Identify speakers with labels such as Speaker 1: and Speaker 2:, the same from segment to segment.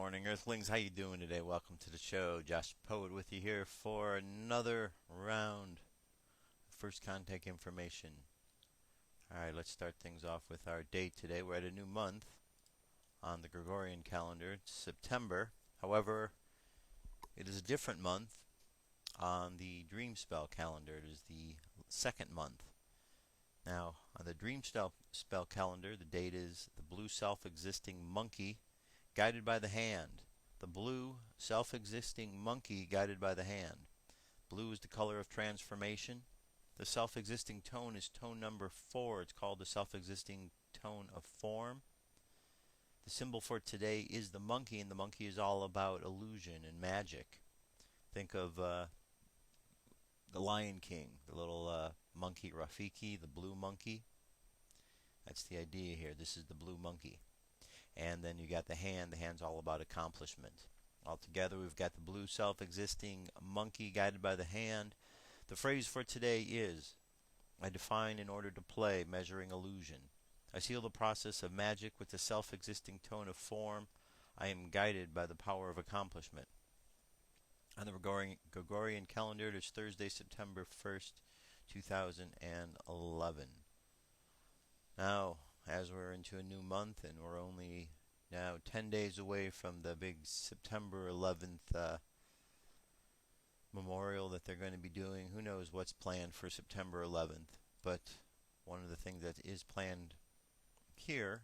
Speaker 1: morning, Earthlings. How you doing today? Welcome to the show. Josh Poet with you here for another round of first contact information. All right, let's start things off with our date today. We're at a new month on the Gregorian calendar. It's September. However, it is a different month on the Dream Spell calendar. It is the second month. Now, on the Dream Spell calendar, the date is the blue self-existing monkey guided by the hand. The blue self-existing monkey guided by the hand. Blue is the color of transformation. The self-existing tone is tone number 4. It's called the self-existing tone of form. The symbol for today is the monkey, and the monkey is all about illusion and magic. Think of the Lion King, the little monkey Rafiki, the blue monkey. That's the idea here. This is the blue monkey. And then you got the hand. The hand's all about accomplishment. Altogether, we've got the blue self-existing monkey guided by the hand. The phrase for today is, I define in order to play, measuring illusion. I seal the process of magic with the self-existing tone of form. I am guided by the power of accomplishment. On the Gregorian calendar, it is Thursday, September 1st, 2011. Now, as we're into a new month and we're only now 10 days away from the big September 11th memorial that they're going to be doing. Who knows what's planned for September 11th, but one of the things that is planned here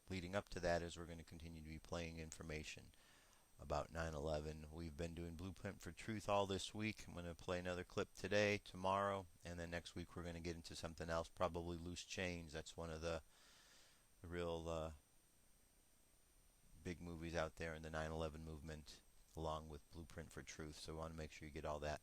Speaker 1: leading up to that is we're going to continue to be playing information about 9/11. We've been doing Blueprint for Truth all this week. I'm going to play another clip today, tomorrow, and then next week we're going to get into something else, probably Loose Chains. That's one of the real big movies out there in the 9/11 movement, along with Blueprint for Truth. So we want to make sure you get all that.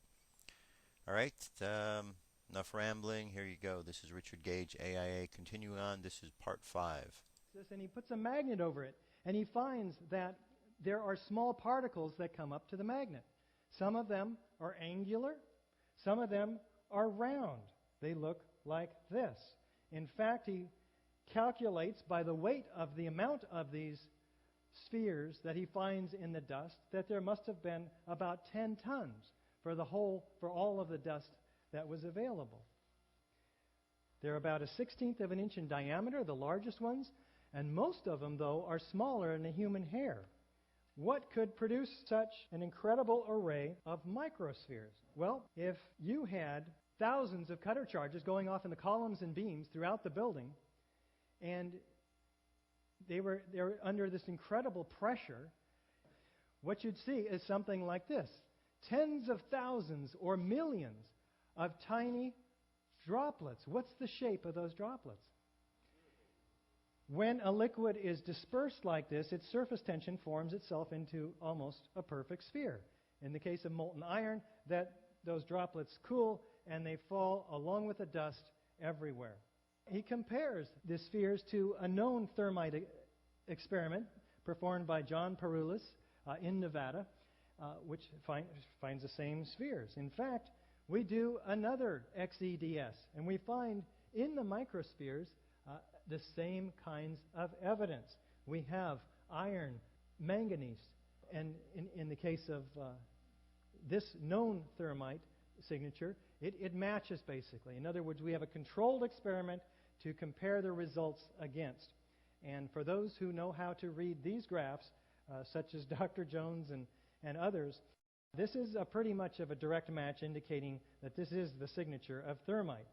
Speaker 1: All right, enough rambling. Here you go. This is Richard Gage, AIA. Continuing on, this is part 5.
Speaker 2: And he puts a magnet over it, and he finds that there are small particles that come up to the magnet. Some of them are angular. Some of them are round. They look like this. In fact, he calculates by the weight of the amount of these spheres that he finds in the dust that there must have been about 10 tons for all of the dust that was available. They're about a 1/16 of an inch in diameter, the largest ones, and most of them, though, are smaller than a human hair. What could produce such an incredible array of microspheres? Well, if you had thousands of cutter charges going off in the columns and beams throughout the building, and they were under this incredible pressure, what you'd see is something like this. Tens of thousands or millions of tiny droplets. What's the shape of those droplets? When a liquid is dispersed like this, its surface tension forms itself into almost a perfect sphere. In the case of molten iron, those droplets cool and they fall along with the dust everywhere. He compares the spheres to a known thermite experiment performed by John Peroulis in Nevada, which finds the same spheres. In fact, we do another XEDS, and we find in the microspheres the same kinds of evidence. We have iron, manganese, and in the case of this known thermite signature, it matches basically. In other words, we have a controlled experiment to compare the results against. And for those who know how to read these graphs, such as Dr. Jones and others, this is pretty much of a direct match indicating that this is the signature of thermite.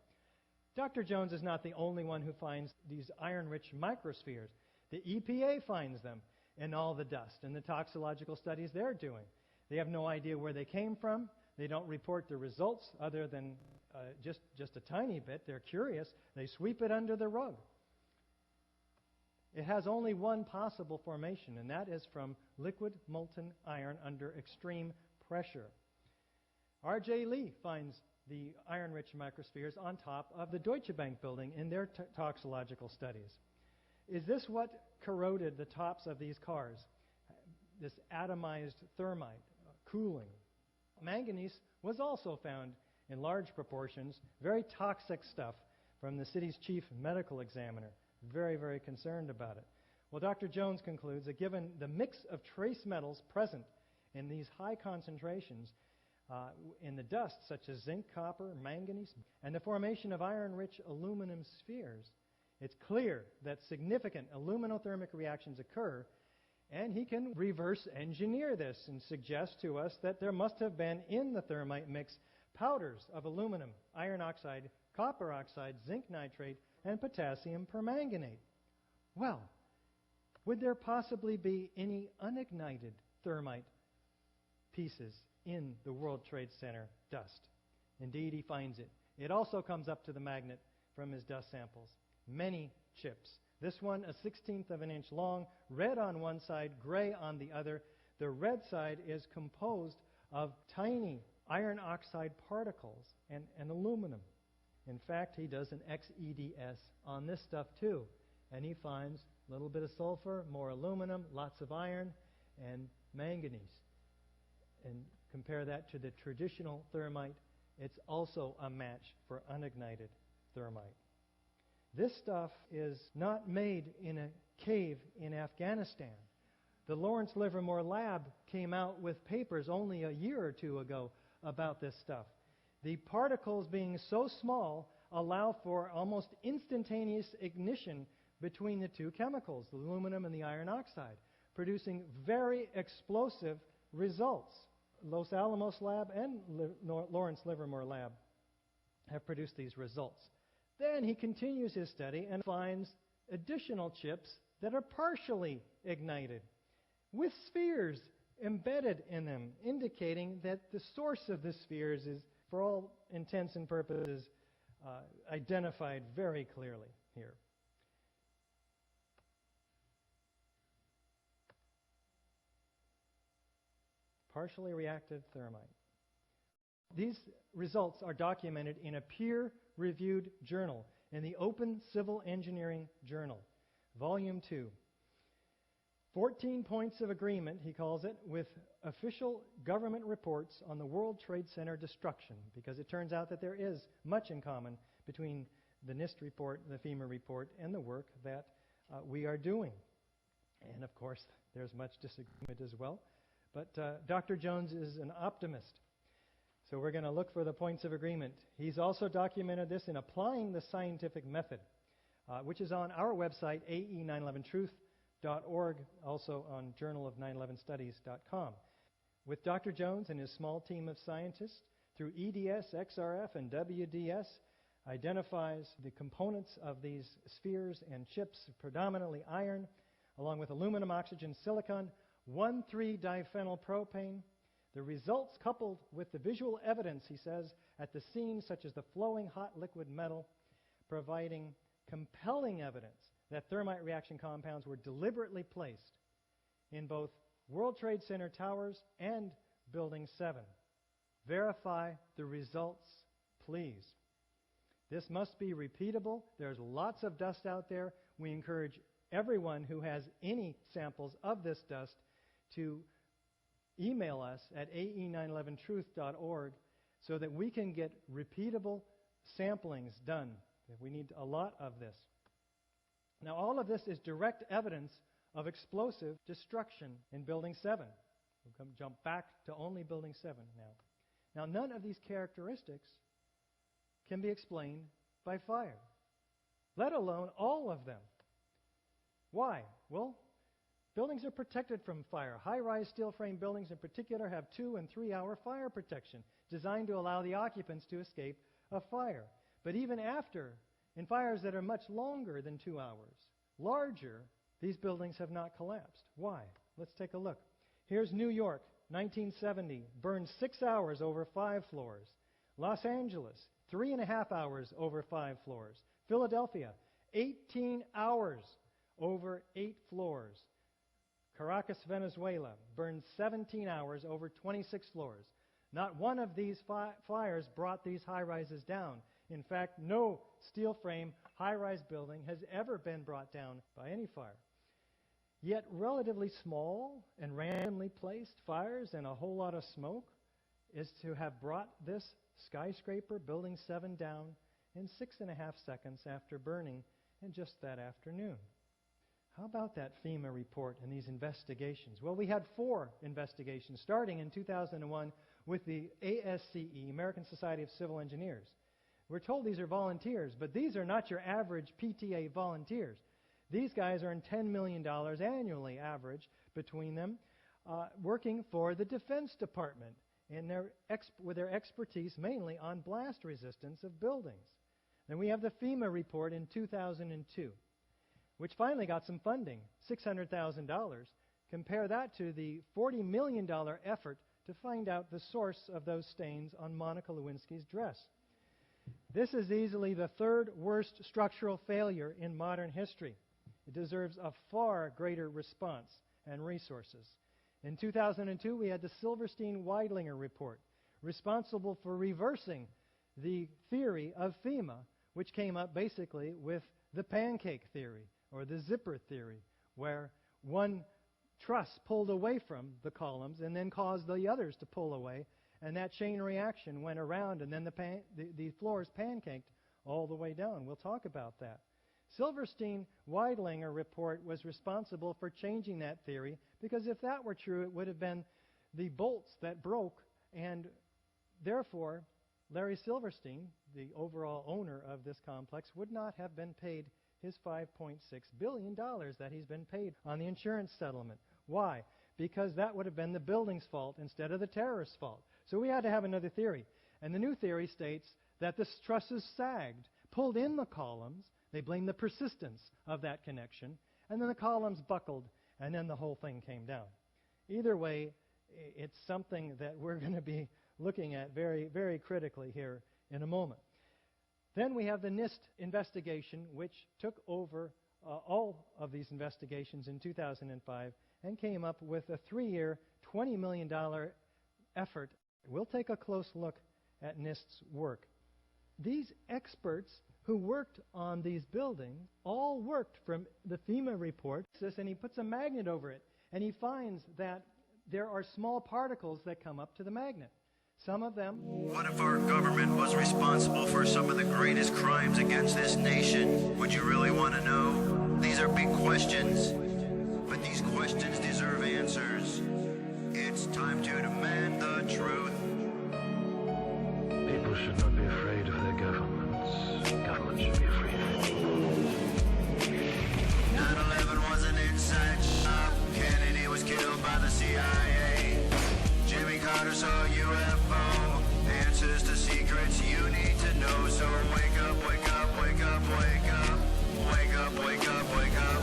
Speaker 2: Dr. Jones is not the only one who finds these iron-rich microspheres. The EPA finds them in all the dust and the toxicological studies they're doing. They have no idea where they came from. They don't report the results other than just a tiny bit. They're curious. They sweep it under the rug. It has only one possible formation, and that is from liquid molten iron under extreme pressure. R.J. Lee finds the iron-rich microspheres on top of the Deutsche Bank building in their toxicological studies. Is this what corroded the tops of these cars? This atomized thermite, cooling. Manganese was also found in large proportions, very toxic stuff from the city's chief medical examiner. Very, very concerned about it. Well, Dr. Jones concludes that given the mix of trace metals present in these high concentrations in the dust, such as zinc, copper, manganese, and the formation of iron-rich aluminum spheres, it's clear that significant aluminothermic reactions occur, and he can reverse engineer this and suggest to us that there must have been in the thermite mix powders of aluminum, iron oxide, copper oxide, zinc nitrate, and potassium permanganate. Well, would there possibly be any unignited thermite pieces in the World Trade Center dust? Indeed, he finds it. It also comes up to the magnet from his dust samples. Many chips. This one, a 1/16 of an inch long, red on one side, gray on the other. The red side is composed of tiny iron oxide particles and aluminum. In fact, he does an XEDS on this stuff too, and he finds a little bit of sulfur, more aluminum, lots of iron, and manganese. And compare that to the traditional thermite, it's also a match for unignited thermite. This stuff is not made in a cave in Afghanistan. The Lawrence Livermore Lab came out with papers only a year or two ago about this stuff. The particles being so small allow for almost instantaneous ignition between the two chemicals, the aluminum and the iron oxide, producing very explosive results. Los Alamos Lab and Lawrence Livermore Lab have produced these results. Then he continues his study and finds additional chips that are partially ignited, with spheres embedded in them, indicating that the source of the spheres is, for all intents and purposes, identified very clearly here. Partially reactive thermite. These results are documented in a peer-reviewed journal, in the Open Civil Engineering Journal, Volume 2. 14 points of agreement, he calls it, with official government reports on the World Trade Center destruction, because it turns out that there is much in common between the NIST report, the FEMA report, and the work that we are doing. And of course, there's much disagreement as well. But Dr. Jones is an optimist. So we're going to look for the points of agreement. He's also documented this in Applying the Scientific Method, which is on our website, ae911truth.org, also on journalof911studies.com. With Dr. Jones and his small team of scientists, through EDS, XRF, and WDS, identifies the components of these spheres and chips, predominantly iron, along with aluminum, oxygen, silicon, 1,3-diphenylpropane. The results, coupled with the visual evidence, he says, at the scene, such as the flowing hot liquid metal, providing compelling evidence that thermite reaction compounds were deliberately placed in both World Trade Center towers and Building 7. Verify the results, please. This must be repeatable. There's lots of dust out there. We encourage everyone who has any samples of this dust to email us at ae911truth.org so that we can get repeatable samplings done. We need a lot of this. Now, all of this is direct evidence of explosive destruction in Building 7. We'll jump back to only Building 7 now. Now, none of these characteristics can be explained by fire, let alone all of them. Why? Well, buildings are protected from fire. High-rise steel frame buildings in particular have 2- and 3-hour fire protection designed to allow the occupants to escape a fire. But even after, in fires that are much longer than 2 hours, larger, these buildings have not collapsed. Why? Let's take a look. Here's New York, 1970, burned 6 hours over 5 floors. Los Angeles, 3.5 hours over 5 floors. Philadelphia, 18 hours over 8 floors. Caracas, Venezuela, burned 17 hours over 26 floors. Not one of these fires brought these high-rises down. In fact, no steel frame high-rise building has ever been brought down by any fire. Yet relatively small and randomly placed fires and a whole lot of smoke is to have brought this skyscraper, Building 7, down in 6.5 seconds after burning in just that afternoon. How about that FEMA report and these investigations? Well, we had 4 investigations starting in 2001 with the ASCE, American Society of Civil Engineers. We're told these are volunteers, but these are not your average PTA volunteers. These guys earn $10 million annually average between them, working for the Defense Department with their expertise mainly on blast resistance of buildings. Then we have the FEMA report in 2002, which finally got some funding, $600,000. Compare that to the $40 million effort to find out the source of those stains on Monica Lewinsky's dress. This is easily the 3rd worst structural failure in modern history. It deserves a far greater response and resources. In 2002, we had the Silverstein-Weidlinger report, responsible for reversing the theory of FEMA, which came up basically with the pancake theory, or the zipper theory, where one truss pulled away from the columns and then caused the others to pull away, and that chain reaction went around, and then the floors pancaked all the way down. We'll talk about that. Silverstein-Weidlinger report was responsible for changing that theory, because if that were true, it would have been the bolts that broke, and therefore Larry Silverstein, the overall owner of this complex, would not have been paid his $5.6 billion that he's been paid on the insurance settlement. Why? Because that would have been the building's fault instead of the terrorist's fault. So we had to have another theory. And the new theory states that the trusses sagged, pulled in the columns. They blamed the persistence of that connection. And then the columns buckled, and then the whole thing came down. Either way, it's something that we're going to be looking at very, very critically here in a moment. Then we have the NIST investigation, which took over all of these investigations in 2005 and came up with a 3-year, $20 million effort. We'll take a close look at NIST's work. These experts who worked on these buildings all worked from the FEMA report, and he puts a magnet over it, and he finds that there are small particles that come up to the magnet. Some of them...
Speaker 3: What if our government was responsible for some of the greatest crimes against this nation? Would you really want to know? These are big questions, but these questions deserve answers. It's time to demand the truth.
Speaker 4: People should not be afraid of their governments. Governments should be afraid of people.
Speaker 3: 9/11 was an inside job. Kennedy was killed by the CIA. Jimmy Carter saw a UFO. Answers to secrets you need to know. So wake up, wake up, wake up, wake up. Wake up, wake up, wake up.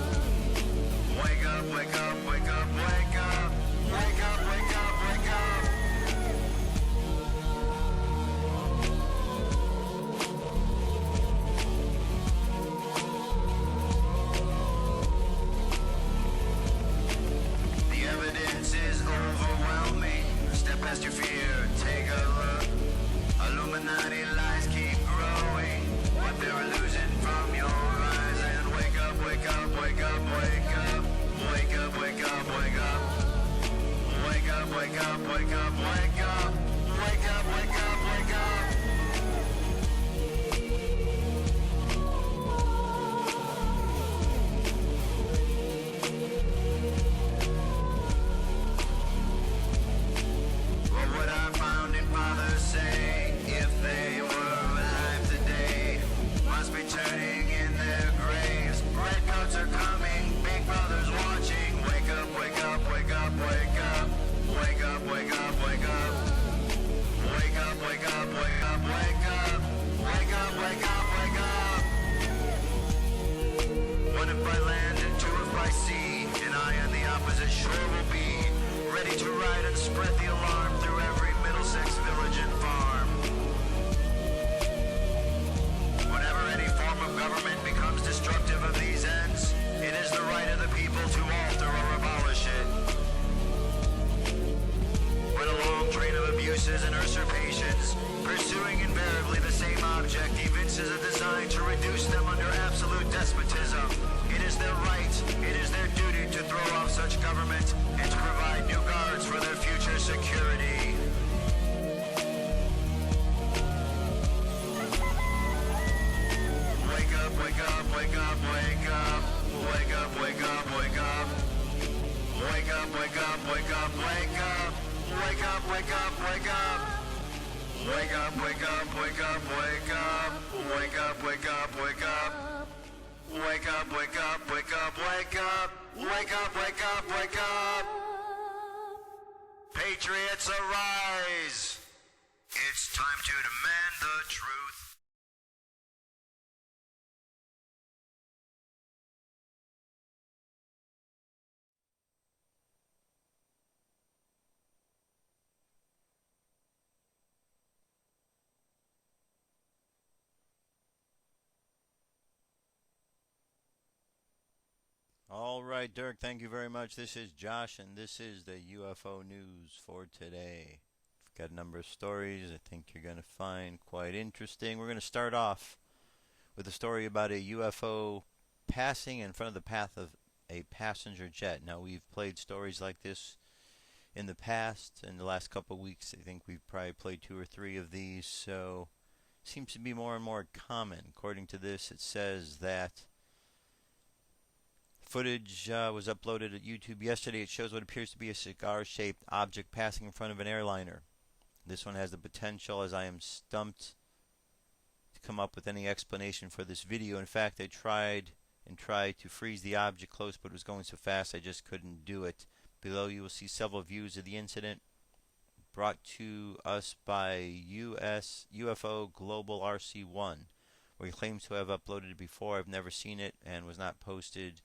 Speaker 3: Wake up, wake up, wake up, wake up. Wake up, wake up, wake up. The evidence is overwhelming. Step past your fear, take a look. Illuminati lies keep growing. What they're losing from your eyes. And wake up, wake up, wake up, wake up. Wake up, wake up, wake up. Wake up, wake up, wake up, wake up. Wake up, wake up, wake up. What would our founding fathers say if they were alive today? Must be turning in their graves. Redcoats are coming, Big Brother's watching. Wake up, wake up, wake up, wake up. Wake up, wake up, wake up. Wake up, wake up, wake up, wake up. Wake up, wake up, wake up. One if by land and two if by sea, and I on the opposite shore will be ready to ride and spread the alarm through every Middlesex village and farm. Whenever any form of government becomes destructive of these ends, it is the right of the people to alter or abolish it. When a long train of abuses and usurpations, pursuing invariably the same object, evinces a design to reduce them under absolute despotism, it is their right, it is their duty to throw off such government and to provide new guards for their future security. Wake up, wake up, wake up, wake up. Wake up, wake up, Wake up, wake up, wake up. Wake up, wake up, wake up, wake up. Wake up, wake up, wake up. Wake up, wake up, wake up, wake up. Wake up, wake up, wake up. Patriots arise. It's time to demand the truth.
Speaker 1: All right, Dirk, thank you very much. This is Josh, and this is the UFO news for today. We've got a number of stories I think you're going to find quite interesting. We're going to start off with a story about a UFO passing in front of the path of a passenger jet. Now, we've played stories like this in the past. In the last couple of weeks, I think we've probably played 2 or 3 of these, so it seems to be more and more common. According to this, it says that footage was uploaded at YouTube yesterday. It shows what appears to be a cigar-shaped object passing in front of an airliner. This one has the potential, as I am stumped, to come up with any explanation for this video. In fact, I tried to freeze the object close, but it was going so fast I just couldn't do it. Below you will see several views of the incident brought to us by UFO Global RC1, where he claims to have uploaded it before. I've never seen it and was not posted.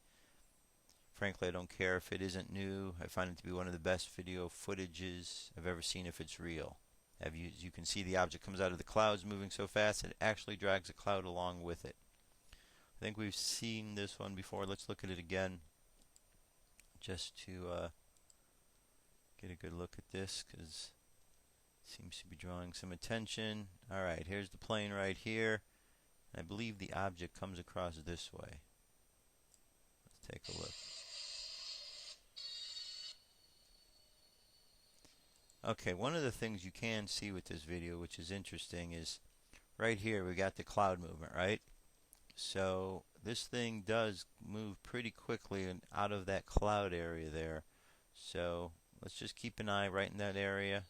Speaker 1: Frankly, I don't care if it isn't new. I find it to be one of the best video footages I've ever seen if it's real. As you can see, the object comes out of the clouds moving so fast it actually drags a cloud along with it. I think we've seen this one before. Let's look at it again just to get a good look at this, because it seems to be drawing some attention. Alright, here's the plane right here. I believe the object comes across this way. Let's take a look. Okay, one of the things you can see with this video, which is interesting, is right here we got the cloud movement, right? So this thing does move pretty quickly and out of that cloud area there. So let's just keep an eye right in that area.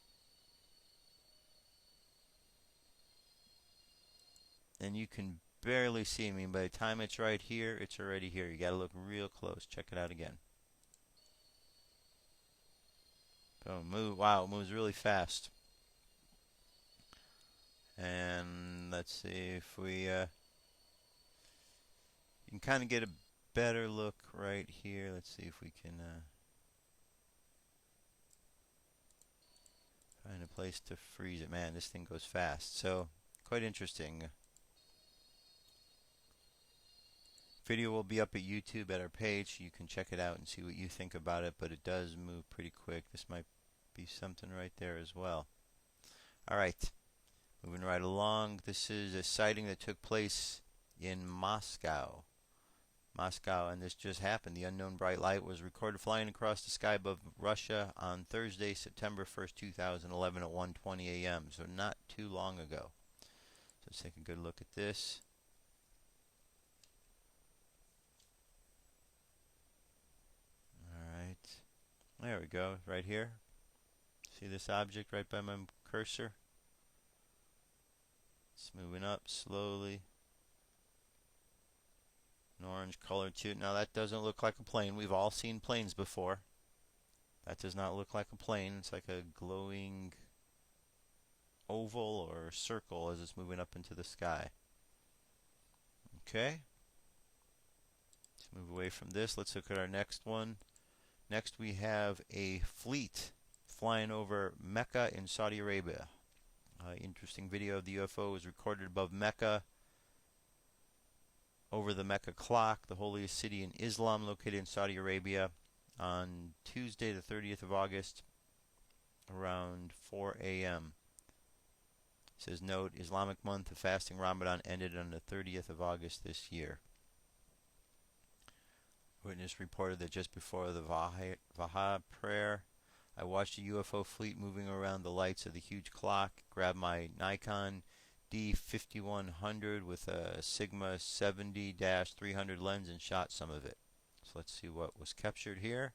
Speaker 1: And you can barely see. I mean, by the time it's right here, it's already here. You got to look real close. Check it out again. Oh, move! Wow, it moves really fast. And let's see if we you can kind of get a better look right here. Let's see if we can find a place to freeze it. Man, this thing goes fast. So quite interesting. Video will be up at YouTube at our page. You can check it out and see what you think about it, but it does move pretty quick. This might be something right there as well. Alright, moving right along. This is a sighting that took place in Moscow. And this just happened. The unknown bright light was recorded flying across the sky above Russia on Thursday, September 1st, 2011 at 1:20 a.m., so not too long ago. So let's take a good look at this. There we go, right here. See this object right by my cursor? It's moving up slowly. An orange color too. Now that doesn't look like a plane. We've all seen planes before. That does not look like a plane. It's like a glowing oval or circle as it's moving up into the sky. Okay. Let's move away from this. Let's look at our next one. Next we have a fleet flying over Mecca in Saudi Arabia. Interesting video of the UFO was recorded above Mecca, over the Mecca clock, the holiest city in Islam located in Saudi Arabia, on Tuesday the 30th of August around 4 a.m. It says, note, Islamic month of fasting Ramadan ended on the 30th of August this year. Witness reported that just before the Vaha prayer, I watched a UFO fleet moving around the lights of the huge clock, grabbed my Nikon D5100 with a Sigma 70-300 lens and shot some of it. So let's see what was captured here.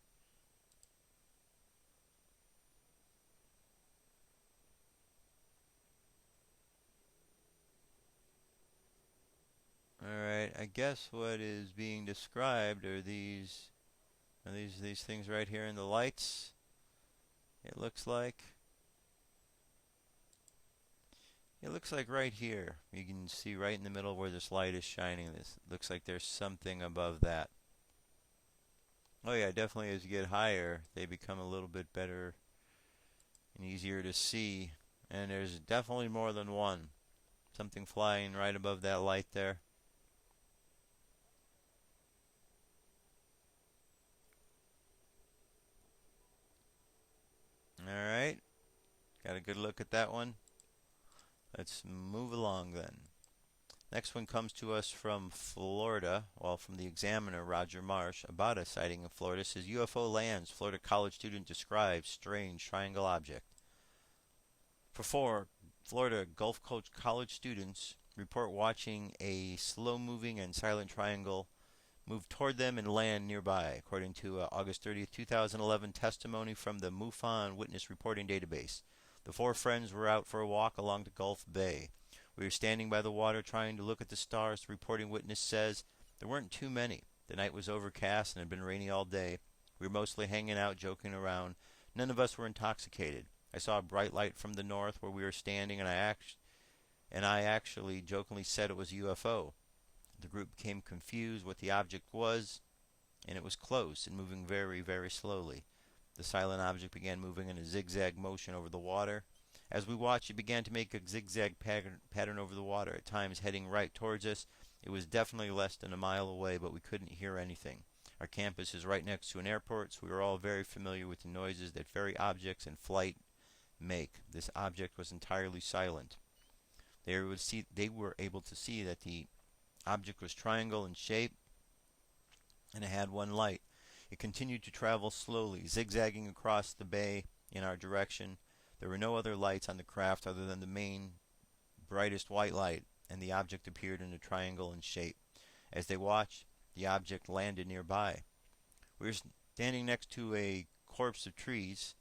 Speaker 1: I guess what is being described are these things right here in the lights. It looks like right here. You can see right in the middle where this light is shining. This looks like there's something above that. Oh yeah, definitely as you get higher, they become a little bit better and easier to see. And there's definitely more than one. Something flying right above that light there. Alright, got a good look at that one. Let's move along then. Next one comes to us from Florida, well, from the Examiner, Roger Marsh, about a sighting in Florida. It says, UFO lands, Florida college student describes strange triangle object. For 4 Florida Gulf Coast college students report watching a slow-moving and silent triangle move toward them and land nearby, according to August 30th, 2011 testimony from the MUFON Witness Reporting Database. The 4 friends were out for a walk along the Gulf Bay. We were standing by the water trying to look at the stars, the reporting witness says. There weren't too many. The night was overcast and had been rainy all day. We were mostly hanging out, joking around. None of us were intoxicated. I saw a bright light from the north where we were standing, and I actually jokingly said it was a UFO. The group became confused what the object was, and it was close and moving very, very slowly. The silent object began moving in a zigzag motion over the water. As we watched, it began to make a zigzag pattern over the water, at times heading right towards us. It was definitely less than a mile away, but we couldn't hear anything. Our campus is right next to an airport, so we were all very familiar with the noises that very objects in flight make. This object was entirely silent. They were able to see that the object was triangle in shape, and it had one light. It continued to travel slowly, zigzagging across the bay in our direction. There were no other lights on the craft other than the main, brightest white light, and the object appeared in a triangle in shape. As they watched, the object landed nearby. We were standing next to a copse of trees,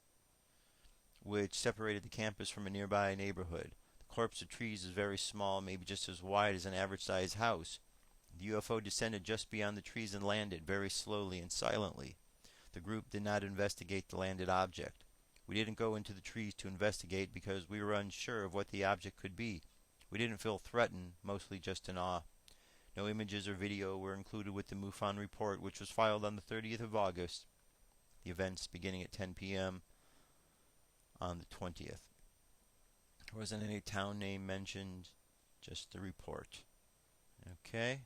Speaker 1: which separated the campus from a nearby neighborhood. The copse of trees is very small, maybe just as wide as an average-sized house. The UFO descended just beyond the trees and landed very slowly and silently. The group did not investigate the landed object. We didn't go into the trees to investigate because we were unsure of what the object could be. We didn't feel threatened, mostly just in awe. No images or video were included with the MUFON report, which was filed on the 30th of August. The events beginning at 10 p.m. on the 20th. There wasn't any town name mentioned, just the report. Okay,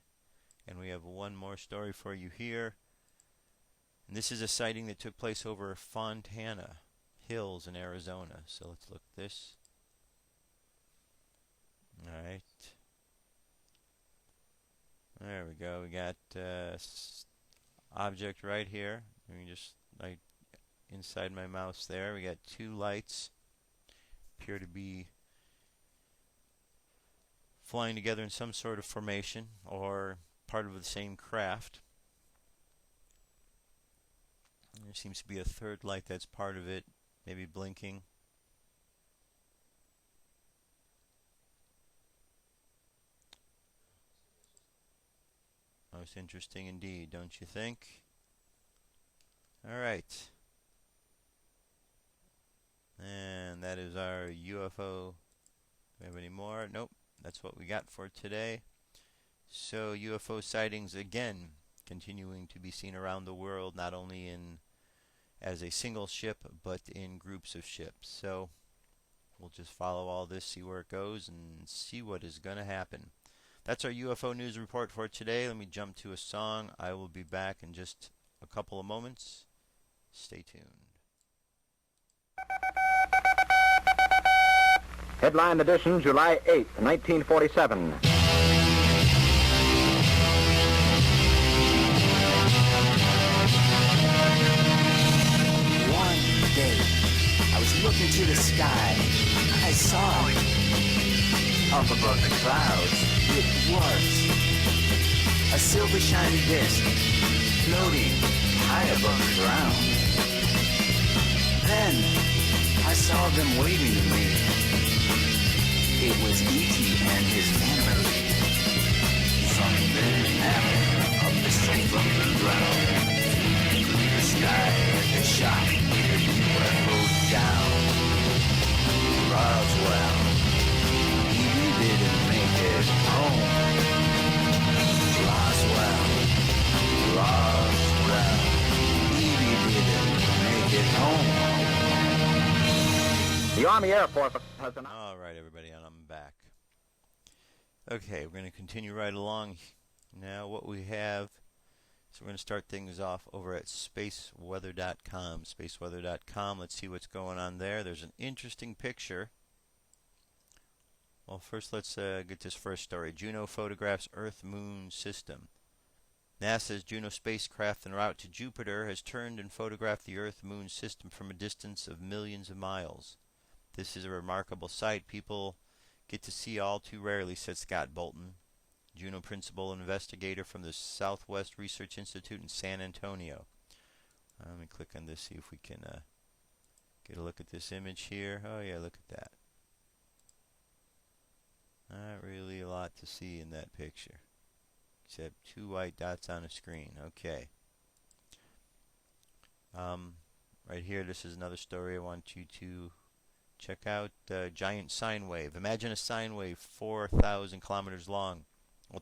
Speaker 1: and we have one more story for you here. And this is a sighting that took place over Fontana Hills in Arizona. So let's look at this. Alright. There we go. We got object right here. Let me just, like, inside my mouse there. We got 2 lights. Appear to be flying together in some sort of formation or part of the same craft. There seems to be a 3rd light that's part of it, maybe blinking. Most interesting indeed, don't you think? Alright. And that is our UFO. Do we have any more? Nope. That's what we got for today. So UFO sightings again continuing to be seen around the world, not only as a single ship, but in groups of ships. So we'll just follow all this, see where it goes, and see what is going to happen. That's our UFO news report for today. Let me jump to a song. I will be back in just a couple of moments. Stay tuned.
Speaker 5: Headline edition, July 8th, 1947.
Speaker 6: One day, I was looking to the sky. I saw it. Up above the clouds, it was a silver shiny disc floating high above the ground. Then I saw them waving to me. It was E.T. and his family. something happened up the street from the ground. Through the sky like a shot, the UFO down. Roswell, he didn't make it home. Roswell, he didn't make it home.
Speaker 5: The Army Air Force has announced.
Speaker 1: All right, everybody, and I'm back. Okay, we're going to continue right along. Now, what we have, so we're going to start things off over at spaceweather.com. Spaceweather.com, let's see what's going on there. There's an interesting picture. Well, first let's get this first story. Juno photographs Earth-Moon system. NASA's Juno spacecraft en route to Jupiter has turned and photographed the Earth-Moon system from a distance of millions of miles. This is a remarkable sight people get to see all too rarely, said Scott Bolton, Juno principal investigator from the Southwest Research Institute in San Antonio. Let me click on this, see if we can get a look at this image here. Oh yeah, look at that. Not really a lot to see in that picture, except two white dots on a screen. Okay. Right here, this is another story I want you to check out. Giant sine wave. Imagine a sine wave 4,000 kilometers long. Well,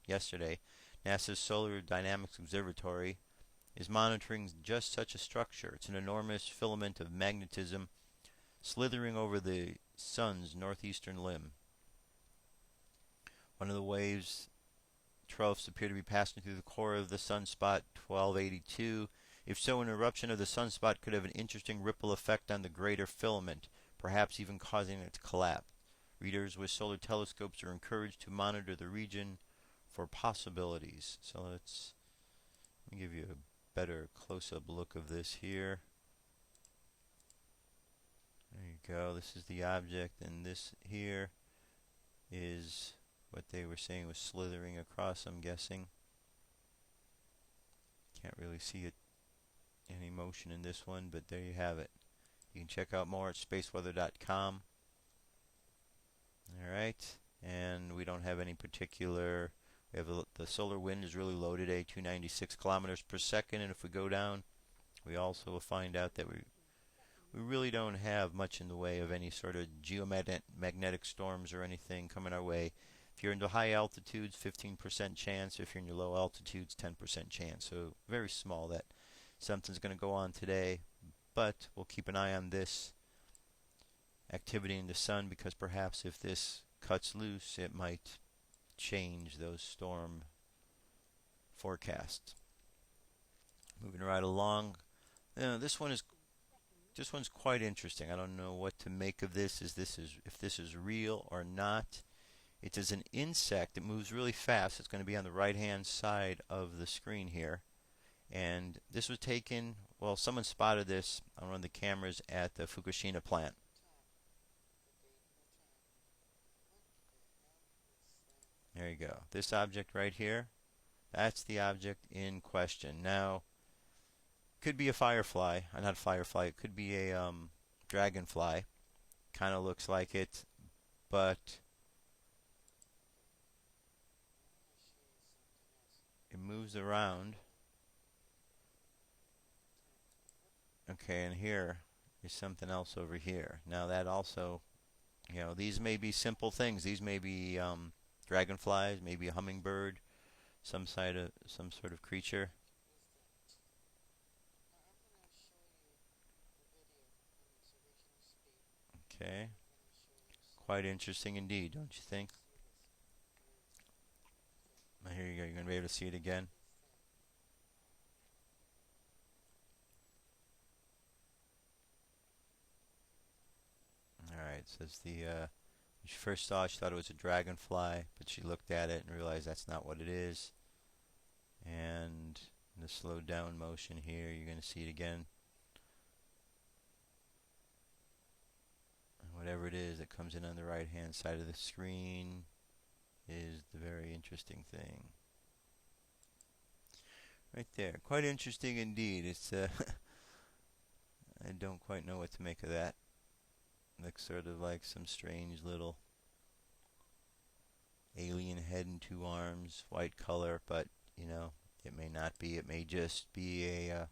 Speaker 1: yesterday, NASA's Solar Dynamics Observatory is monitoring just such a structure. It's an enormous filament of magnetism slithering over the sun's northeastern limb. One of the wave's troughs appear to be passing through the core of the sunspot 1282. If so, an eruption of the sunspot could have an interesting ripple effect on the greater filament, perhaps even causing it to collapse. Readers with solar telescopes are encouraged to monitor the region for possibilities. So let me give you a better close-up look of this here. There you go. This is the object, and this here is what they were saying was slithering across, I'm guessing. Can't really see it, any motion in this one, but there you have it. You can check out more at spaceweather.com. Alright, and we don't have any particular, we have the solar wind is really low today, 296 kilometers per second, and if we go down, we also will find out that we really don't have much in the way of any sort of geomagnetic storms or anything coming our way. If you're into high altitudes, 15% chance. If you're in your low altitudes, 10% chance. So very small that something's going to go on today. But we'll keep an eye on this activity in the sun, because perhaps if this cuts loose, it might change those storm forecasts. Moving right along. This one's quite interesting. I don't know what to make of this. If this is real or not. It is an insect that moves really fast. It's going to be on the right-hand side of the screen here. And this was taken, well, someone spotted this on one of the cameras at the Fukushima plant. There you go. This object right here, that's the object in question. Now, could be a firefly, not a firefly, it could be a dragonfly. Kind of looks like it, but it moves around. Okay, and here is something else over here. Now that also, these may be simple things. These may be dragonflies, maybe a hummingbird, some sort of creature. Okay, quite interesting indeed, don't you think? Here you go. You're going to be able to see it again. Alright, says when she first saw it, she thought it was a dragonfly, but she looked at it and realized that's not what it is. And in the slowed down motion here, you're going to see it again. And whatever it is that comes in on the right hand side of the screen is the very interesting thing. Right there. Quite interesting indeed. It's I don't quite know what to make of that. Looks sort of like some strange little alien head and two arms, white color, but you know, it may not be. It may just be a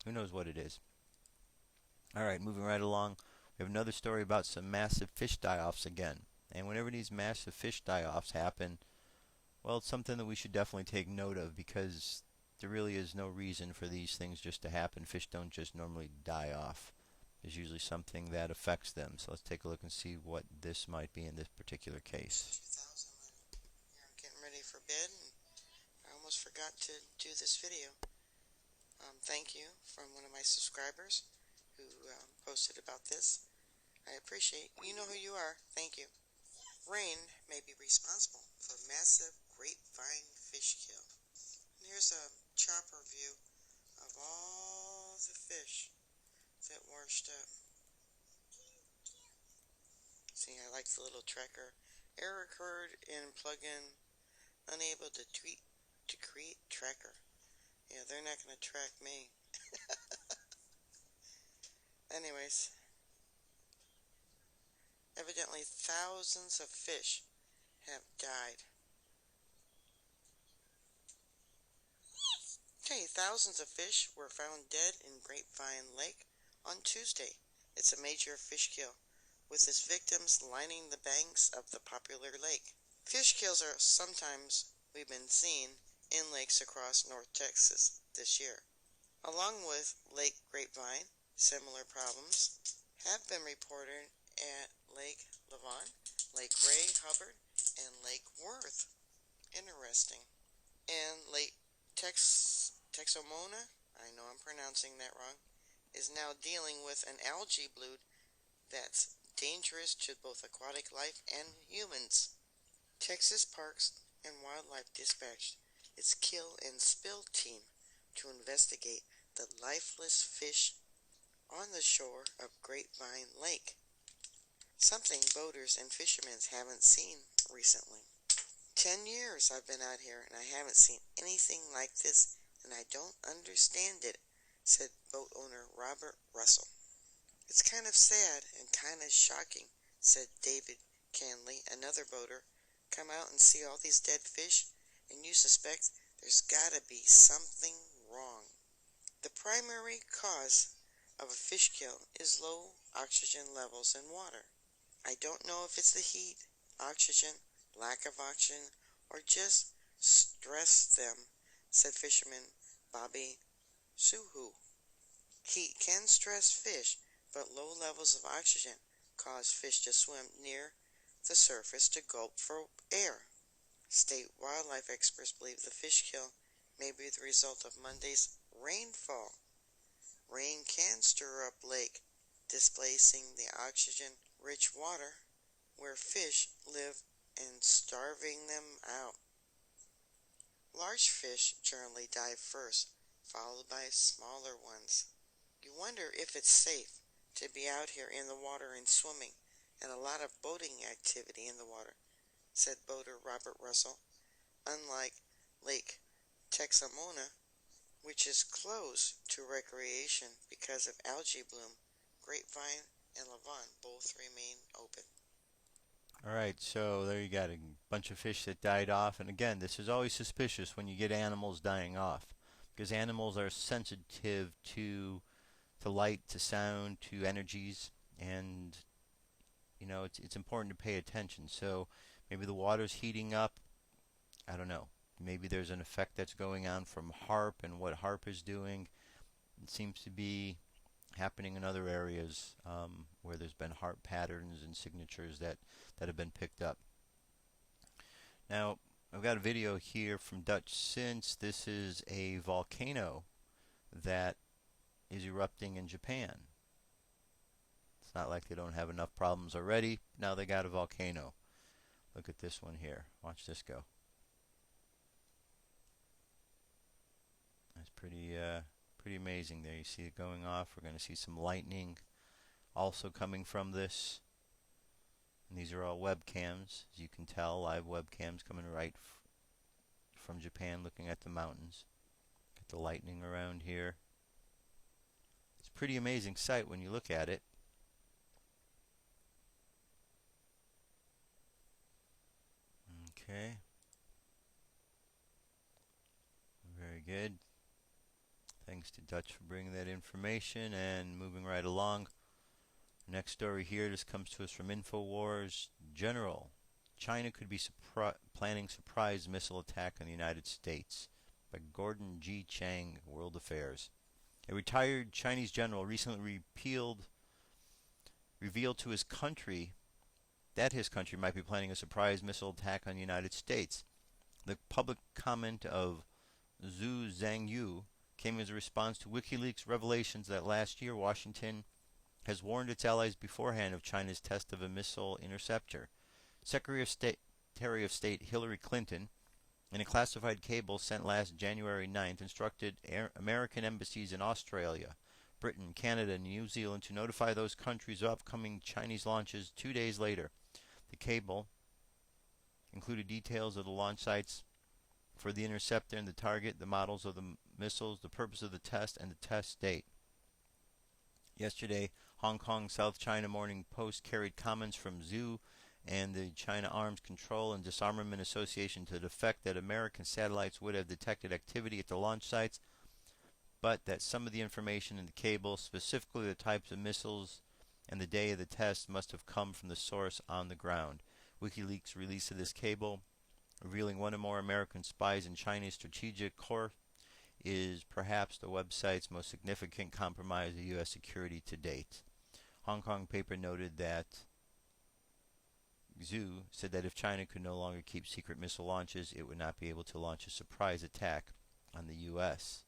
Speaker 1: who knows what it is. All right, moving right along. We have another story about some massive fish die-offs again. And whenever these massive fish die-offs happen, well, it's something that we should definitely take note of because there really is no reason for these things just to happen. Fish don't just normally die off. There's usually something that affects them. So let's take a look and see what this might be in this particular case.
Speaker 7: 2000. Here I'm getting ready for bed, and I almost forgot to do this video. Thank you from one of my subscribers who posted about this. I appreciate. You know who you are. Thank you. Rain may be responsible for massive grapevine fish kill. And here's a chopper view of all the fish that washed up. See, I like the little tracker. Error occurred in plugin unable to create tracker. Yeah, they're not going to track me. Anyways, evidently thousands of fish have died. Okay, thousands of fish were found dead in Grapevine Lake on Tuesday. It's a major fish kill, with its victims lining the banks of the popular lake. Fish kills are sometimes we've been seeing in lakes across North Texas this year. Along with Lake Grapevine, similar problems have been reported at Lake Levon, Lake Ray Hubbard, and Lake Worth. Interesting. And Lake Texomona, I know I'm pronouncing that wrong, is now dealing with an algae bloom that's dangerous to both aquatic life and humans. Texas Parks and Wildlife dispatched its kill and spill team to investigate the lifeless fish on the shore of Grapevine Lake, something boaters and fishermen haven't seen recently. 10 years I've been out here and I haven't seen anything like this, and I don't understand it, said boat owner Robert Russell. It's kind of sad and kind of shocking, said David Canley, another boater. Come out and see all these dead fish, and you suspect there's gotta be something wrong. The primary cause of a fish kill is low oxygen levels in water. I don't know if it's the heat, oxygen, lack of oxygen, or just stress them, said fisherman Bobby Suhu. Heat can stress fish, but low levels of oxygen cause fish to swim near the surface to gulp for air. State wildlife experts believe the fish kill may be the result of Monday's rainfall. Rain can stir up lake, displacing the oxygen-rich water where fish live and starving them out. Large fish generally dive first, followed by smaller ones. You wonder if it's safe to be out here in the water and swimming, and a lot of boating activity in the water, said boater Robert Russell. Unlike Lake Texomona, which is closed to recreation because of algae bloom, Grapevine and Levon both remain open.
Speaker 1: Alright, so there you got a bunch of fish that died off, and again, this is always suspicious when you get animals dying off, because animals are sensitive to light, to sound, to energies, and you know, it's important to pay attention. So maybe the water's heating up, I don't know, maybe there's an effect that's going on from HARP and what HARP is doing. It seems to be happening in other areas where there's been HARP patterns and signatures that have been picked up. Now, I've got a video here from Dutch Since. This is a volcano that is erupting in Japan. It's not like they don't have enough problems already. Now they got a volcano. Look at this one here. Watch this go. That's pretty amazing there. You see it going off. We're going to see some lightning also coming from this. And these are all webcams, as you can tell, live webcams coming right from Japan, looking at the mountains. Got the lightning around here. It's a pretty amazing sight when you look at it. Okay. good. Thanks to Dutch for bringing that information. And moving right along. Next story here. This comes to us from InfoWars. General, China could be planning surprise missile attack on the United States. By Gordon G. Chang, World Affairs. A retired Chinese general recently revealed to his country that his country might be planning a surprise missile attack on the United States. The public comment of Zhu Zhangyu came as a response to WikiLeaks revelations that last year Washington has warned its allies beforehand of China's test of a missile interceptor. Secretary of State Hillary Clinton, in a classified cable sent last January 9th, instructed American embassies in Australia, Britain, Canada, and New Zealand to notify those countries of upcoming Chinese launches 2 days later. The cable included details of the launch sites for the interceptor and the target, the models of the missiles, the purpose of the test, and the test date. Yesterday, Hong Kong South China Morning Post carried comments from Zhu and the China Arms Control and Disarmament Association to the effect that American satellites would have detected activity at the launch sites, but that some of the information in the cable, specifically the types of missiles and the day of the test, must have come from the source on the ground. WikiLeaks' release of this cable, revealing one or more American spies in China's strategic core, is perhaps the website's most significant compromise of U.S. security to date. Hong Kong paper noted that Zhu said that if China could no longer keep secret missile launches, it would not be able to launch a surprise attack on the U.S.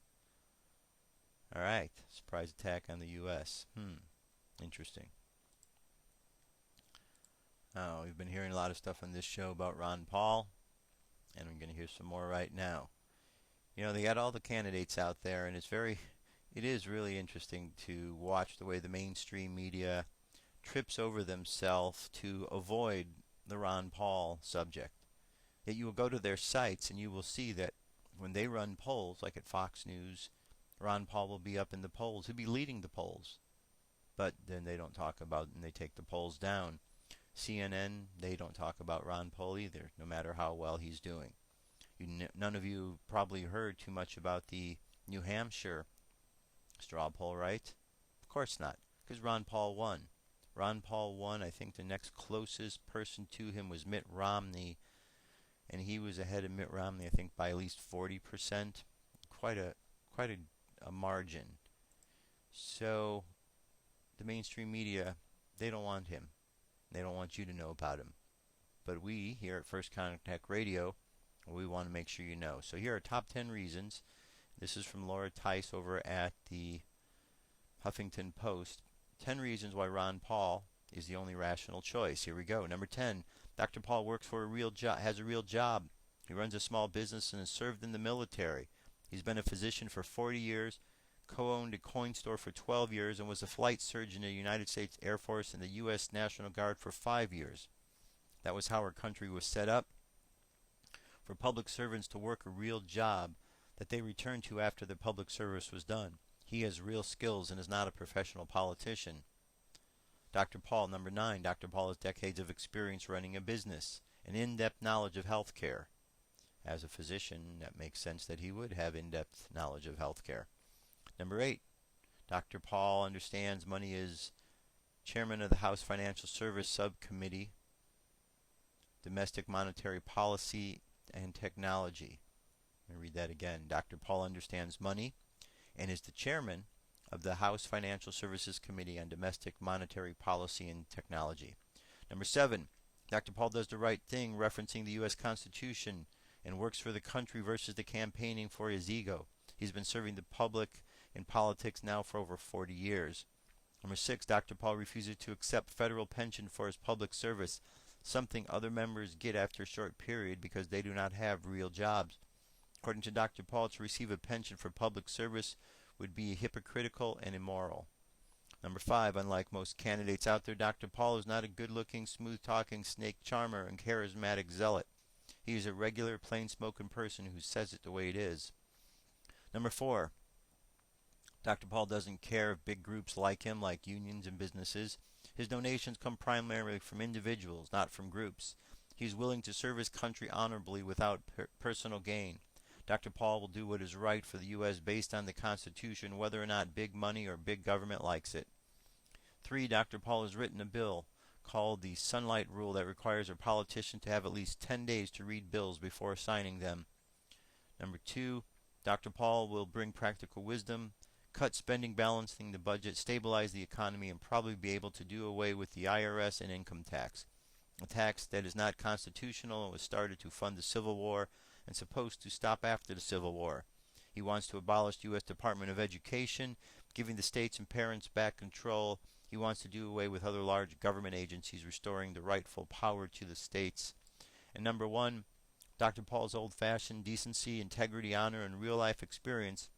Speaker 1: Alright, surprise attack on the U.S. Interesting. We've been hearing a lot of stuff on this show about Ron Paul, and we're going to hear some more right now. You know, they got all the candidates out there, and it is really interesting to watch the way the mainstream media trips over themselves to avoid the Ron Paul subject. Yet you will go to their sites and you will see that when they run polls, like at Fox News, Ron Paul will be up in the polls. He'll be leading the polls. But then they don't talk about it and they take the polls down. CNN, they don't talk about Ron Paul either, no matter how well he's doing. None of you probably heard too much about the New Hampshire straw poll, right? Of course not, because Ron Paul won. Ron Paul won. I think the next closest person to him was Mitt Romney, and he was ahead of Mitt Romney, I think, by at least 40%. Quite a margin. So the mainstream media, they don't want him. They don't want you to know about him. But we here at First Contact Radio, we want to make sure you know. So here are top 10 reasons. This is from Laura Tice over at the Huffington Post. 10 reasons why Ron Paul is the only rational choice. Here we go. Number 10, Dr. Paul works for a real job, has a real job. He runs a small business and has served in the military. He's been a physician for 40 years, co-owned a coin store for 12 years, and was a flight surgeon in the United States Air Force and the U.S. National Guard for 5 years. That was how our country was set up, for public servants to work a real job that they return to after their public service was done. He has real skills and is not a professional politician. Dr. Paul, number 9. Dr. Paul has decades of experience running a business, an in-depth knowledge of health care. As a physician, that makes sense that he would have in-depth knowledge of health care. Number 8. Dr. Paul understands money, is chairman of the House Financial Service Subcommittee, Domestic Monetary Policy and Technology. Let me read that again. Dr. Paul understands money and is the chairman of the House Financial Services Committee on Domestic Monetary Policy and Technology. Number 7. Dr. Paul does the right thing, referencing the U.S. Constitution, and works for the country versus the campaigning for his ego. He's been serving the public in politics now for over 40 years. Number 6. Dr. Paul refuses to accept federal pension for his public service, something other members get after a short period because they do not have real jobs. According to Dr. Paul, to receive a pension for public service would be hypocritical and immoral. Number 5, unlike most candidates out there, Dr. Paul is not a good-looking, smooth-talking snake charmer and charismatic zealot. He is a regular, plain-spoken person who says it the way it is. Number 4, Dr. Paul doesn't care if big groups like him, like unions and businesses. His donations come primarily from individuals, not from groups. He's willing to serve his country honorably without personal gain. Dr. Paul will do what is right for the U.S. based on the Constitution, whether or not big money or big government likes it. 3. Dr. Paul has written a bill called the Sunlight Rule that requires a politician to have at least 10 days to read bills before signing them. Number 2, Dr. Paul will bring practical wisdom, cut spending, balancing the budget, stabilize the economy, and probably be able to do away with the IRS and income tax. A tax that is not constitutional and was started to fund the Civil War and supposed to stop after the Civil War. He wants to abolish the U.S. Department of Education, giving the states and parents back control. He wants to do away with other large government agencies, restoring the rightful power to the states. And number 1, Dr. Paul's old-fashioned decency, integrity, honor, and real-life experience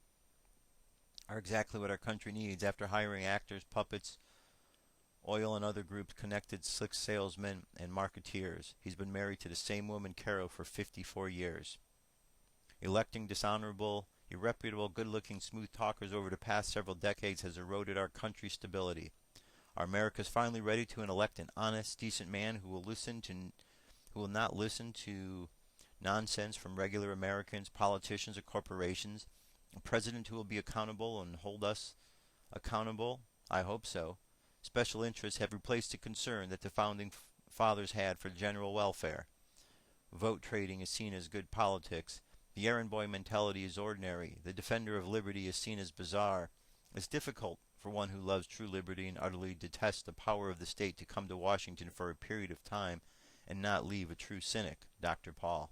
Speaker 1: are exactly what our country needs. After hiring actors, puppets, oil and other groups connected, slick salesmen, and marketeers, he's been married to the same woman, Carol, for 54 years. Electing dishonorable, irreputable, good-looking, smooth talkers over the past several decades has eroded our country's stability. Our America is finally ready to elect an honest, decent man who will not listen to nonsense from regular Americans, politicians, or corporations. A president who will be accountable and hold us accountable. I hope so. Special interests have replaced the concern that the founding fathers had for general welfare. Vote trading is seen as good politics. The errand boy mentality is ordinary. The defender of liberty is seen as bizarre. It's difficult for one who loves true liberty and utterly detests the power of the state to come to Washington for a period of time and not leave a true cynic, Dr. Paul.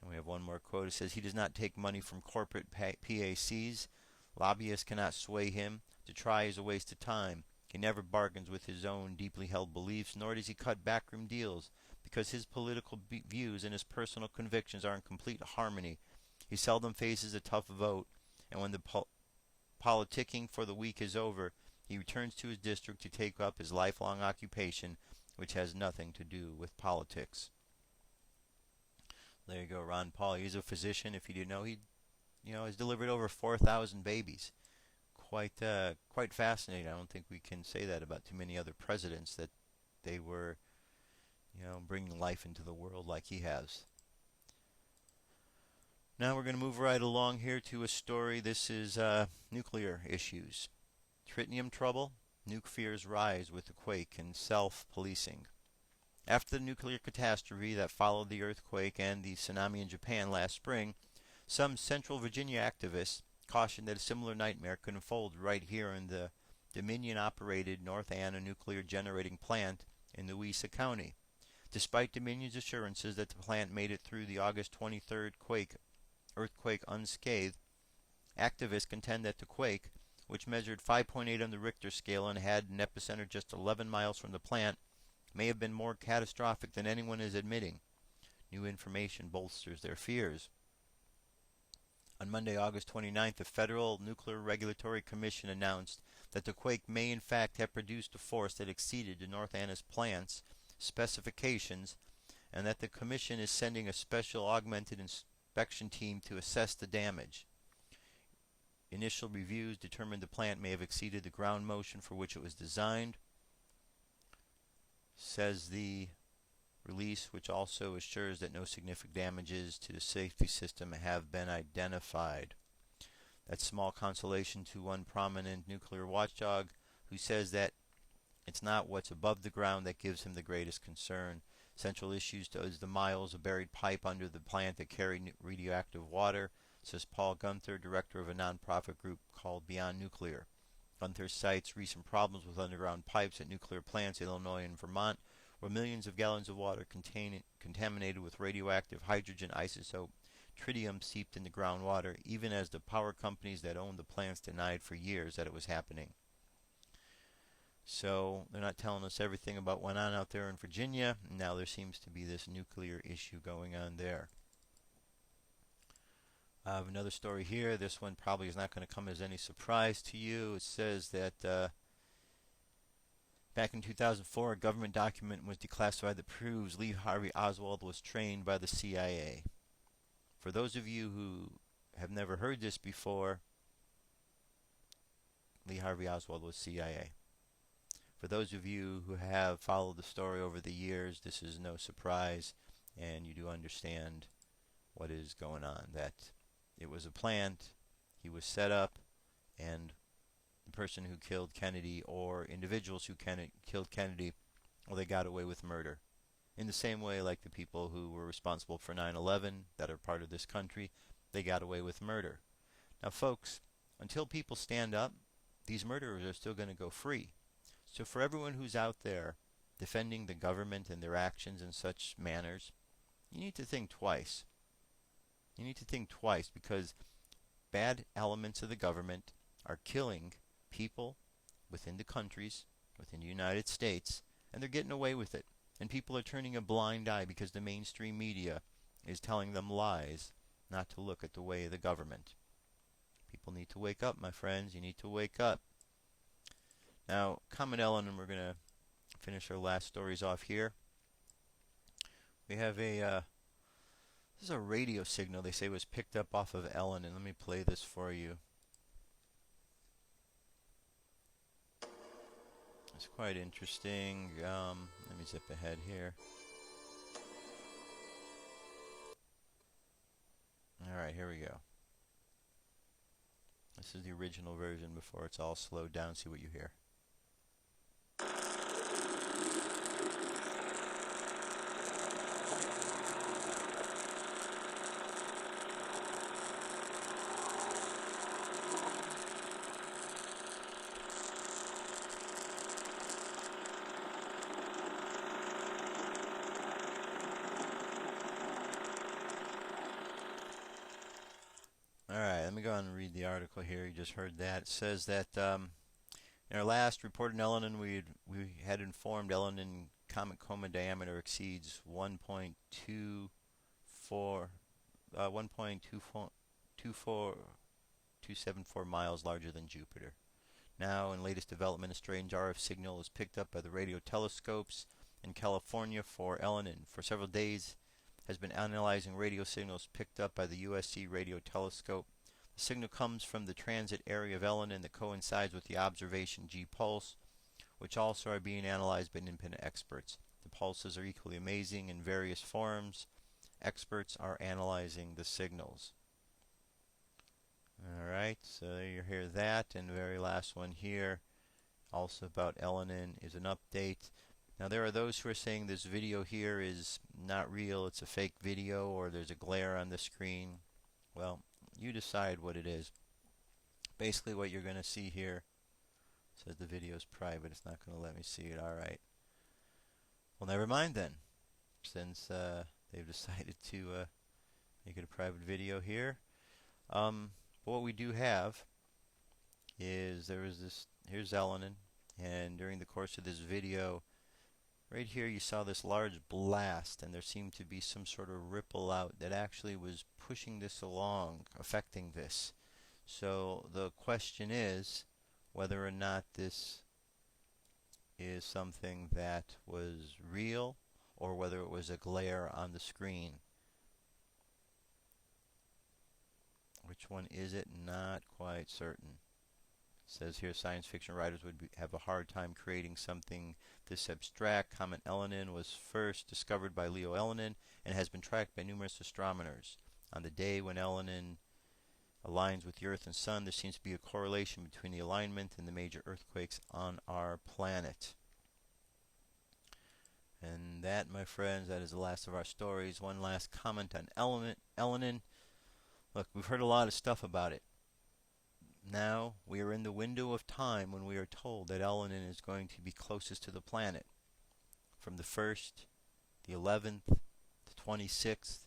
Speaker 1: And we have one more quote. It says, he does not take money from corporate PACs. Lobbyists cannot sway him. To try is a waste of time. He never bargains with his own deeply held beliefs, nor does he cut backroom deals, because his political views and his personal convictions are in complete harmony. He seldom faces a tough vote, and when the politicking for the week is over, he returns to his district to take up his lifelong occupation, which has nothing to do with politics. There you go, Ron Paul. He's a physician. If you didn't know, he has delivered over 4,000 babies. Quite fascinating. I don't think we can say that about too many other presidents, that they were, bringing life into the world like he has. Now we're going to move right along here to a story. This is nuclear issues. Tritium trouble. Nuke fears rise with the quake and self-policing. After the nuclear catastrophe that followed the earthquake and the tsunami in Japan last spring, some Central Virginia activists cautioned that a similar nightmare could unfold right here in the Dominion-operated North Anna nuclear generating plant in Louisa County. Despite Dominion's assurances that the plant made it through the August 23rd earthquake unscathed, activists contend that the quake, which measured 5.8 on the Richter scale and had an epicenter just 11 miles from the plant, may have been more catastrophic than anyone is admitting. New information bolsters their fears. On Monday, August 29th, the Federal Nuclear Regulatory Commission announced that the quake may in fact have produced a force that exceeded the North Anna's plant's specifications, and that the Commission is sending a special augmented inspection team to assess the damage. Initial reviews determined the plant may have exceeded the ground motion for which it was designed, says the release, which also assures that no significant damages to the safety system have been identified. That's small consolation to one prominent nuclear watchdog who says that it's not what's above the ground that gives him the greatest concern. Central issues is the miles of buried pipe under the plant that carry radioactive water, says Paul Gunther, director of a nonprofit group called Beyond Nuclear. Gunther cites recent problems with underground pipes at nuclear plants in Illinois and Vermont, where millions of gallons of water contaminated with radioactive hydrogen isotope tritium seeped into groundwater, even as the power companies that owned the plants denied for years that it was happening. So they're not telling us everything about what went on out there in Virginia. Now there seems to be this nuclear issue going on there. I have another story here. This one probably is not going to come as any surprise to you. It says that back in 2004, a government document was declassified that proves Lee Harvey Oswald was trained by the CIA. For those of you who have never heard this before, Lee Harvey Oswald was CIA. For those of you who have followed the story over the years, this is no surprise, and you do understand what is going on. That it was a plant, he was set up, and the person who killed Kennedy or individuals who killed Kennedy, well, they got away with murder. In the same way like the people who were responsible for 9/11 that are part of this country, they got away with murder. Now, folks, until people stand up, these murderers are still going to go free. So for everyone who's out there defending the government and their actions in such manners, you need to think twice. You need to think twice, because bad elements of the government are killing people within the countries, within the United States, and they're getting away with it. And people are turning a blind eye because the mainstream media is telling them lies not to look at the way of the government. People need to wake up, my friends. You need to wake up. Now, Comet Elenin, we're going to finish our last stories off here. We have this is a radio signal they say was picked up off of Elenin. Let me play this for you. It's quite interesting. Let me zip ahead here. Alright, here we go. This is the original version before it's all slowed down. See what you hear. Alright, let me go on and read the article here. You just heard that. It says that in our last report in Elenin, we had informed Elenin comet coma diameter exceeds 1.274 miles larger than Jupiter. Now, in latest development, a strange RF signal is picked up by the radio telescopes in California for Elenin. For several days, has been analyzing radio signals picked up by the USC radio telescope. The signal comes from the transit area of Elenin that coincides with the observation G-pulse, which also are being analyzed by independent experts. The pulses are equally amazing in various forms. Experts are analyzing the signals. Alright, so you hear that, and the very last one here, also about Elenin, is an update. Now, there are those who are saying this video here is not real, it's a fake video, or there's a glare on the screen. Well, you decide what it is. Basically, what you're going to see here says the video is private. It's not going to let me see it. Alright. Well, never mind then, since they've decided to make it a private video here. But what we do have is here's Elenin, and during the course of this video, right here you saw this large blast, and there seemed to be some sort of ripple out that actually was pushing this along, affecting this. So the question is whether or not this is something that was real or whether it was a glare on the screen. Which one is it? Not quite certain. It says here science fiction writers would have a hard time creating something this abstract. Comet Elenin was first discovered by Leo Elenin and has been tracked by numerous astronomers. On the day when Elenin aligns with the Earth and Sun, there seems to be a correlation between the alignment and the major earthquakes on our planet. And that, my friends, that is the last of our stories. One last comment on Elenin. Look, we've heard a lot of stuff about it. Now, we are in the window of time when we are told that Elenin is going to be closest to the planet. From the 1st, the 11th, the 26th,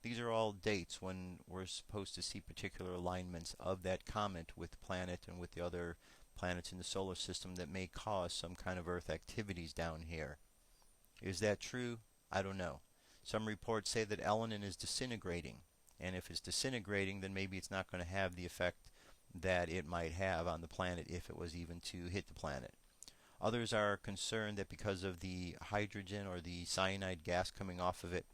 Speaker 1: these are all dates when we're supposed to see particular alignments of that comet with the planet and with the other planets in the solar system that may cause some kind of Earth activities down here. Is that true? I don't know. Some reports say that Elenin is disintegrating. And if it's disintegrating, then maybe it's not going to have the effect that it might have on the planet if it was even to hit the planet. Others are concerned that because of the hydrogen or the cyanide gas coming off of it,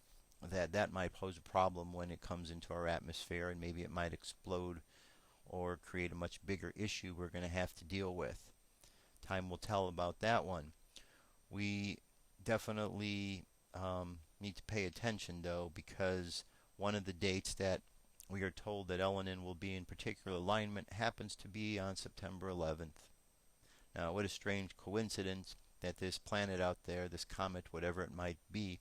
Speaker 1: that might pose a problem when it comes into our atmosphere, and maybe it might explode or create a much bigger issue we're going to have to deal with. Time will tell about that one. We definitely need to pay attention, though, because one of the dates that we are told that Elenin will be in particular alignment happens to be on September 11th. Now, what a strange coincidence that this planet out there, this comet, whatever it might be,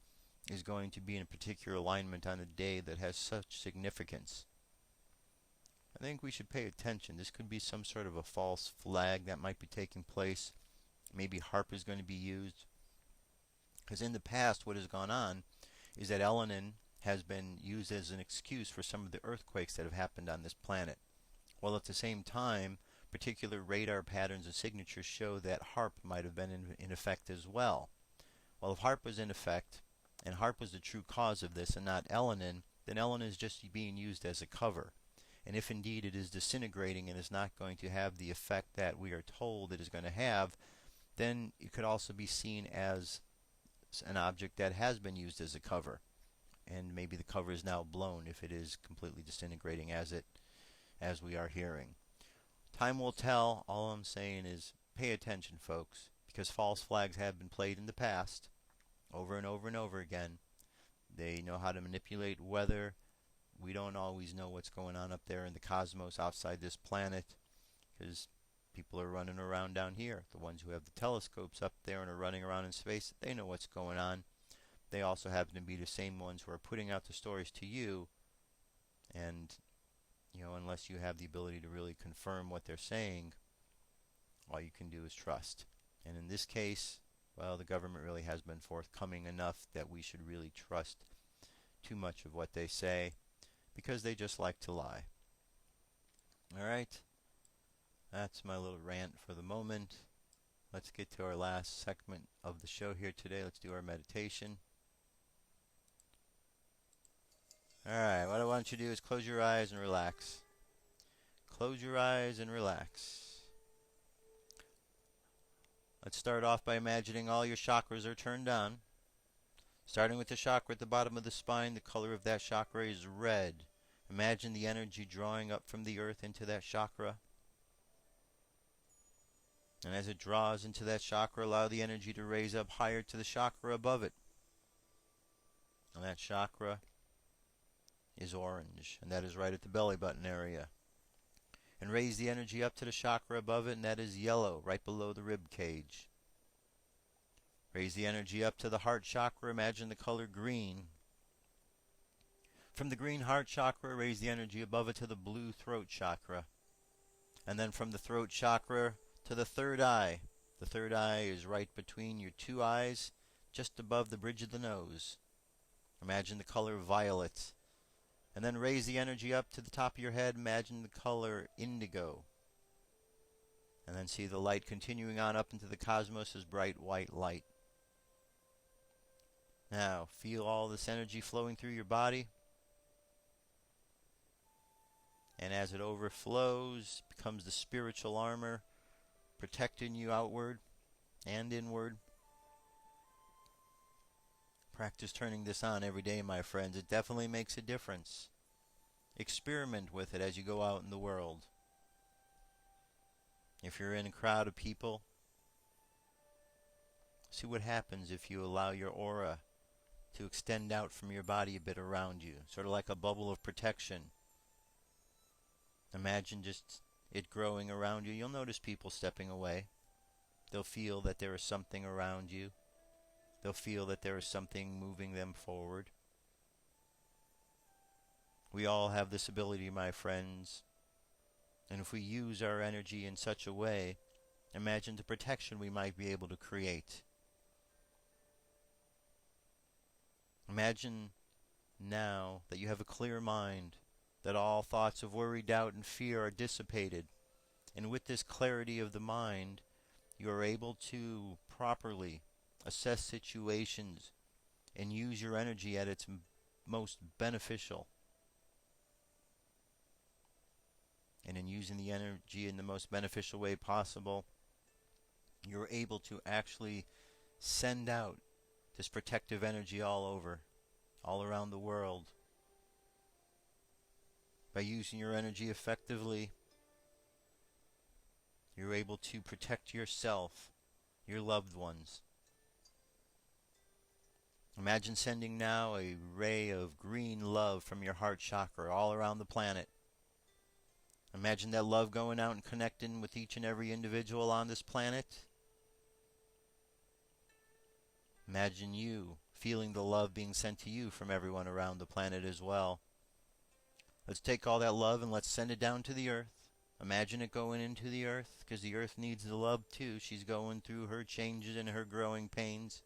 Speaker 1: is going to be in a particular alignment on a day that has such significance. I think we should pay attention. This could be some sort of a false flag that might be taking place. Maybe HARP is going to be used. Because in the past, what has gone on is that Elenin has been used as an excuse for some of the earthquakes that have happened on this planet. While at the same time, particular radar patterns and signatures show that HARP might have been in effect as well. Well, if HARP was in effect, and HARP was the true cause of this and not Elenin, then Elenin is just being used as a cover. And if indeed it is disintegrating and is not going to have the effect that we are told it is going to have, then it could also be seen as an object that has been used as a cover. And maybe the cover is now blown if it is completely disintegrating as we are hearing. Time will tell. All I'm saying is pay attention, folks, because false flags have been played in the past over and over and over again. They know how to manipulate weather. We don't always know what's going on up there in the cosmos outside this planet, because people are running around down here. The ones who have the telescopes up there and are running around in space, they know what's going on. They also happen to be the same ones who are putting out the stories to you, and unless you have the ability to really confirm what they're saying, all you can do is trust. And in this case, well, the government really has been forthcoming enough that we should really trust too much of what they say, because they just like to lie. Alright, that's my little rant for the moment. Let's get to our last segment of the show here today. Let's do our meditation. Alright, what I want you to do is close your eyes and relax. Close your eyes and relax. Let's start off by imagining all your chakras are turned on. Starting with the chakra at the bottom of the spine, the color of that chakra is red. Imagine the energy drawing up from the earth into that chakra. And as it draws into that chakra, allow the energy to raise up higher to the chakra above it. And that chakra is orange, and that is right at the belly button area. And raise the energy up to the chakra above it, and that is yellow, right below the rib cage. Raise the energy up to the heart chakra. Imagine the color green. From the green heart chakra, raise the energy above it to the blue throat chakra. And then from the throat chakra to the third eye. The third eye is right between your two eyes, just above the bridge of the nose. Imagine the color violet. And then raise the energy up to the top of your head. Imagine the color indigo. And then see the light continuing on up into the cosmos as bright white light. Now, feel all this energy flowing through your body. And as it overflows, it becomes the spiritual armor, protecting you outward and inward. Practice turning this on every day, my friends. It definitely makes a difference. Experiment with it as you go out in the world. If you're in a crowd of people, see what happens if you allow your aura to extend out from your body a bit around you, sort of like a bubble of protection. Imagine just it growing around you. You'll notice people stepping away. They'll feel that there is something around you. They'll feel that there is something moving them forward. We all have this ability, my friends. And if we use our energy in such a way, imagine the protection we might be able to create. Imagine now that you have a clear mind, that all thoughts of worry, doubt, and fear are dissipated. And with this clarity of the mind, you are able to properly assess situations and use your energy at its most beneficial. And in using the energy in the most beneficial way possible, you're able to actually send out this protective energy all over, all around the world. By using your energy effectively, you're able to protect yourself, your loved ones. Imagine sending now a ray of green love from your heart chakra all around the planet. Imagine that love going out and connecting with each and every individual on this planet. Imagine you feeling the love being sent to you from everyone around the planet as well. Let's take all that love and let's send it down to the earth. Imagine it going into the earth, because the earth needs the love too. She's going through her changes and her growing pains.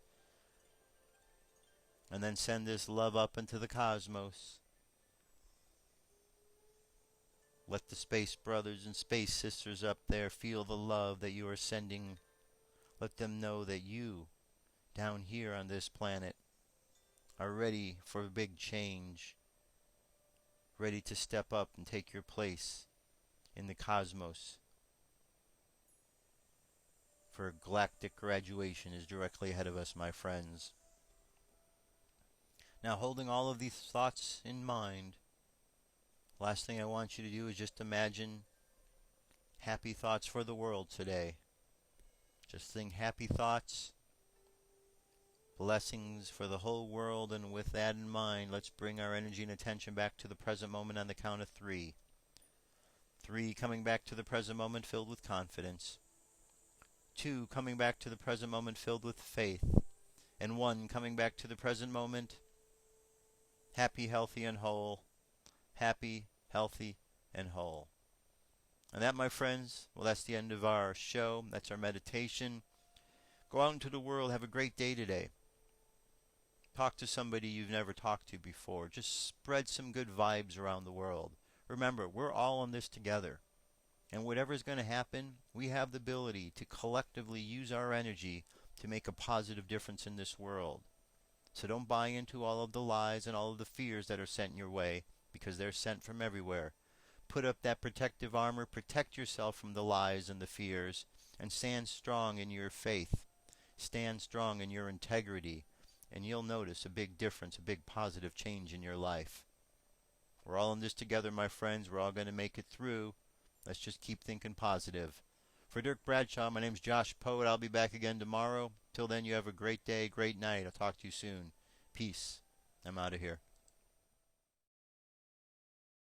Speaker 1: And then send this love up into the cosmos. Let the space brothers and space sisters up there feel the love that you are sending. Let them know that you, down here on this planet, are ready for a big change. Ready to step up and take your place in the cosmos. For galactic graduation is directly ahead of us, my friends. Now, holding all of these thoughts in mind, last thing I want you to do is just imagine happy thoughts for the world today. Just think happy thoughts, blessings for the whole world, and with that in mind, let's bring our energy and attention back to the present moment on the count of 3. 3, coming back to the present moment filled with confidence. 2, coming back to the present moment filled with faith. And 1, coming back to the present moment happy, healthy, and whole. Happy, healthy, and whole. And that, my friends, well, that's the end of our show. That's our meditation. Go out into the world. Have a great day today. Talk to somebody you've never talked to before. Just spread some good vibes around the world. Remember, we're all in this together. And whatever's going to happen, we have the ability to collectively use our energy to make a positive difference in this world. So don't buy into all of the lies and all of the fears that are sent your way, because they're sent from everywhere. Put up that protective armor, protect yourself from the lies and the fears, and stand strong in your faith. Stand strong in your integrity, and you'll notice a big difference, a big positive change in your life. We're all in this together, my friends. We're all going to make it through. Let's just keep thinking positive. For Dirk Bradshaw, my name's Josh Poet. I'll be back again tomorrow. Till then, you have a great day, great night. I'll talk to you soon. Peace. I'm out of here.